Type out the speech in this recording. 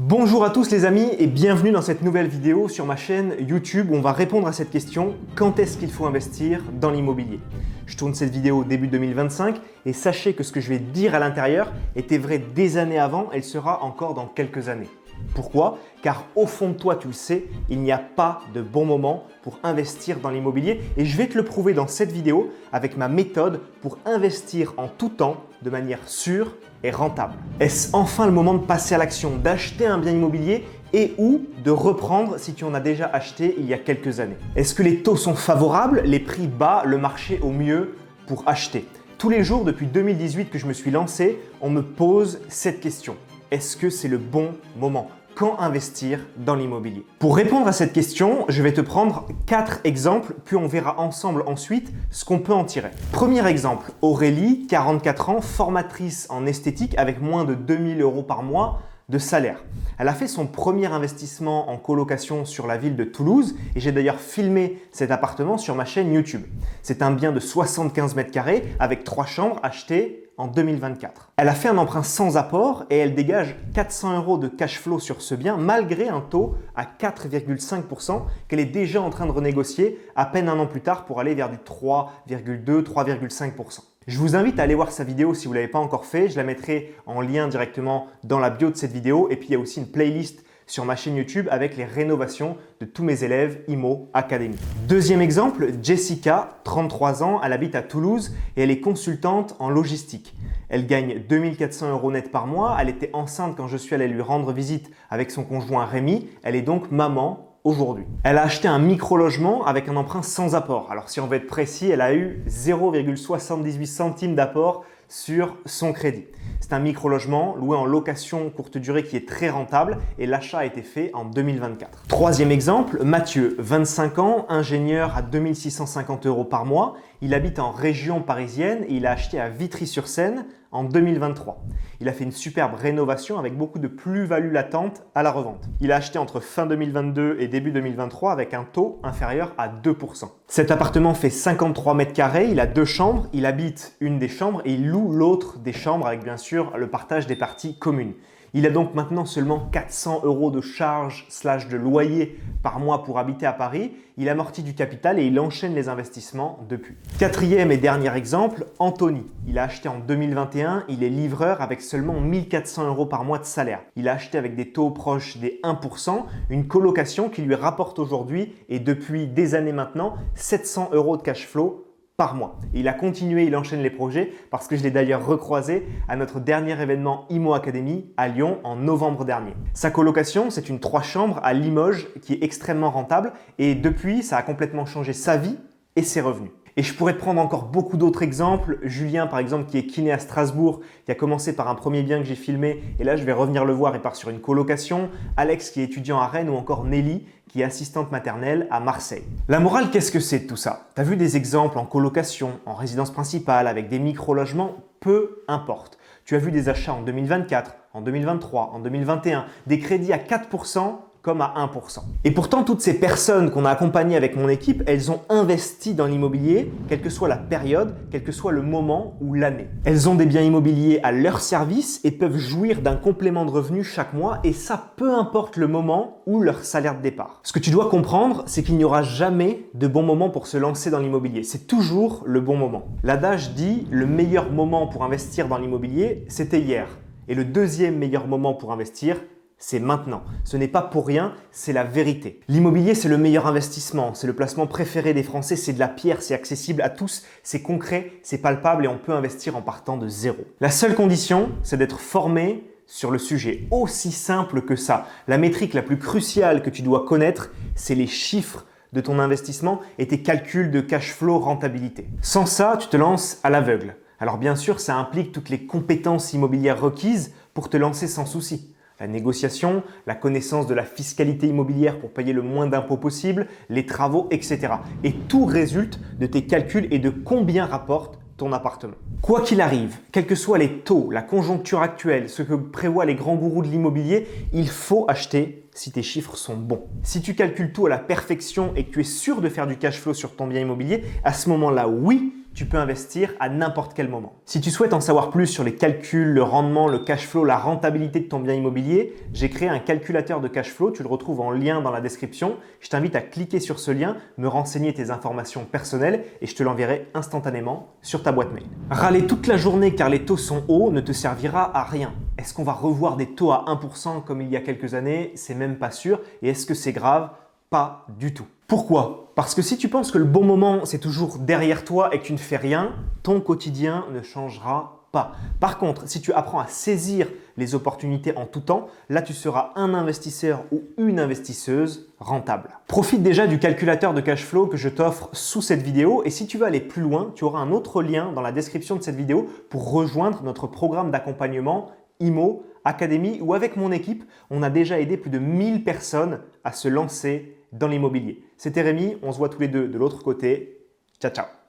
Bonjour à tous les amis et bienvenue dans cette nouvelle vidéo sur ma chaîne YouTube où on va répondre à cette question: quand est-ce qu'il faut investir dans l'immobilier? Je tourne cette vidéo début 2025 et sachez que ce que je vais dire à l'intérieur était vrai des années avant et le sera encore dans quelques années. Pourquoi? Car au fond de toi, tu le sais, il n'y a pas de bon moment pour investir dans l'immobilier et je vais te le prouver dans cette vidéo avec ma méthode pour investir en tout temps de manière sûre et rentable. Est-ce enfin le moment de passer à l'action, d'acheter un bien immobilier et ou de reprendre si tu en as déjà acheté il y a quelques années? Est-ce que les taux sont favorables, les prix bas, le marché au mieux pour acheter? Tous les jours depuis 2018 que je me suis lancé, on me pose cette question. Est-ce que c'est le bon moment? Quand investir dans l'immobilier? Pour répondre à cette question, je vais te prendre 4 exemples, puis on verra ensemble ensuite ce qu'on peut en tirer. Premier exemple, Aurélie, 44 ans, formatrice en esthétique avec moins de 2000 € par mois de salaire. Elle a fait son premier investissement en colocation sur la ville de Toulouse et j'ai d'ailleurs filmé cet appartement sur ma chaîne YouTube. C'est un bien de 75 mètres carrés avec 3 chambres achetées en 2024. Elle a fait un emprunt sans apport et elle dégage 400 € de cash flow sur ce bien malgré un taux à 4,5% qu'elle est déjà en train de renégocier à peine un an plus tard pour aller vers du 3,2-3,5%. Je vous invite à aller voir sa vidéo si vous ne l'avez pas encore fait. Je la mettrai en lien directement dans la bio de cette vidéo. Et puis il y a aussi une playlist sur ma chaîne YouTube avec les rénovations de tous mes élèves IMO Academy. Deuxième exemple, Jessica, 33 ans, elle habite à Toulouse et elle est consultante en logistique. Elle gagne 2400 € net par mois. Elle était enceinte quand je suis allé lui rendre visite avec son conjoint Rémi. Elle est donc maman aujourd'hui. Elle a acheté un micro-logement avec un emprunt sans apport. Alors si on veut être précis, elle a eu 0,78 centimes d'apport sur son crédit. C'est un micro-logement loué en location courte durée qui est très rentable et l'achat a été fait en 2024. Troisième exemple, Mathieu, 25 ans, ingénieur à 2650 € par mois. Il habite en région parisienne et il a acheté à Vitry-sur-Seine en 2023. Il a fait une superbe rénovation avec beaucoup de plus-value latente à la revente. Il a acheté entre fin 2022 et début 2023 avec un taux inférieur à 2%. Cet appartement fait 53 mètres carrés, il a 2 chambres, il habite une des chambres et il loue l'autre des chambres avec bien sûr le partage des parties communes. Il a donc maintenant seulement 400 € de charges / de loyer par mois pour habiter à Paris. Il amortit du capital et il enchaîne les investissements depuis. Quatrième et dernier exemple, Anthony. Il a acheté en 2021, il est livreur avec seulement 1400 € par mois de salaire. Il a acheté avec des taux proches des 1%, une colocation qui lui rapporte aujourd'hui et depuis des années maintenant 700 € de cash flow par mois. Et il a continué, il enchaîne les projets parce que je l'ai d'ailleurs recroisé à notre dernier événement IMO Academy à Lyon en novembre dernier. Sa colocation, c'est une 3 chambres à Limoges qui est extrêmement rentable et depuis, ça a complètement changé sa vie et ses revenus. Et je pourrais te prendre encore beaucoup d'autres exemples. Julien, par exemple, qui est kiné à Strasbourg, qui a commencé par un premier bien que j'ai filmé et là, je vais revenir le voir et part sur une colocation. Alex, qui est étudiant à Rennes ou encore Nelly, qui est assistante maternelle à Marseille. La morale, qu'est-ce que c'est de tout ça? Tu as vu des exemples en colocation, en résidence principale, avec des micro-logements, peu importe. Tu as vu des achats en 2024, en 2023, en 2021, des crédits à 4%, comme à 1%. Et pourtant, toutes ces personnes qu'on a accompagnées avec mon équipe, elles ont investi dans l'immobilier, quelle que soit la période, quel que soit le moment ou l'année. Elles ont des biens immobiliers à leur service et peuvent jouir d'un complément de revenus chaque mois et ça peu importe le moment ou leur salaire de départ. Ce que tu dois comprendre, c'est qu'il n'y aura jamais de bon moment pour se lancer dans l'immobilier. C'est toujours le bon moment. L'adage dit le meilleur moment pour investir dans l'immobilier, c'était hier. Et le deuxième meilleur moment pour investir, c'est maintenant. Ce n'est pas pour rien, c'est la vérité. L'immobilier, c'est le meilleur investissement. C'est le placement préféré des Français. C'est de la pierre, c'est accessible à tous, c'est concret, c'est palpable et on peut investir en partant de zéro. La seule condition, c'est d'être formé sur le sujet. Aussi simple que ça. La métrique la plus cruciale que tu dois connaître, c'est les chiffres de ton investissement et tes calculs de cash flow rentabilité. Sans ça, tu te lances à l'aveugle. Alors bien sûr, ça implique toutes les compétences immobilières requises pour te lancer sans souci. La négociation, la connaissance de la fiscalité immobilière pour payer le moins d'impôts possible, les travaux, etc. Et tout résulte de tes calculs et de combien rapporte ton appartement. Quoi qu'il arrive, quels que soient les taux, la conjoncture actuelle, ce que prévoient les grands gourous de l'immobilier, il faut acheter si tes chiffres sont bons. Si tu calcules tout à la perfection et que tu es sûr de faire du cash flow sur ton bien immobilier, à ce moment-là, oui, tu peux investir à n'importe quel moment. Si tu souhaites en savoir plus sur les calculs, le rendement, le cash flow, la rentabilité de ton bien immobilier, j'ai créé un calculateur de cash flow, tu le retrouves en lien dans la description. Je t'invite à cliquer sur ce lien, me renseigner tes informations personnelles et je te l'enverrai instantanément sur ta boîte mail. Râler toute la journée car les taux sont hauts ne te servira à rien. Est-ce qu'on va revoir des taux à 1% comme il y a quelques années? C'est même pas sûr. Et est-ce que c'est grave? Pas du tout. Pourquoi? Parce que si tu penses que le bon moment, c'est toujours derrière toi et que tu ne fais rien, ton quotidien ne changera pas. Par contre, si tu apprends à saisir les opportunités en tout temps, là tu seras un investisseur ou une investisseuse rentable. Profite déjà du calculateur de cash flow que je t'offre sous cette vidéo et si tu veux aller plus loin, tu auras un autre lien dans la description de cette vidéo pour rejoindre notre programme d'accompagnement IMO Academy où avec mon équipe, on a déjà aidé plus de 1000 personnes à se lancer dans l'immobilier. C'était Rémi, on se voit tous les deux de l'autre côté. Ciao, ciao.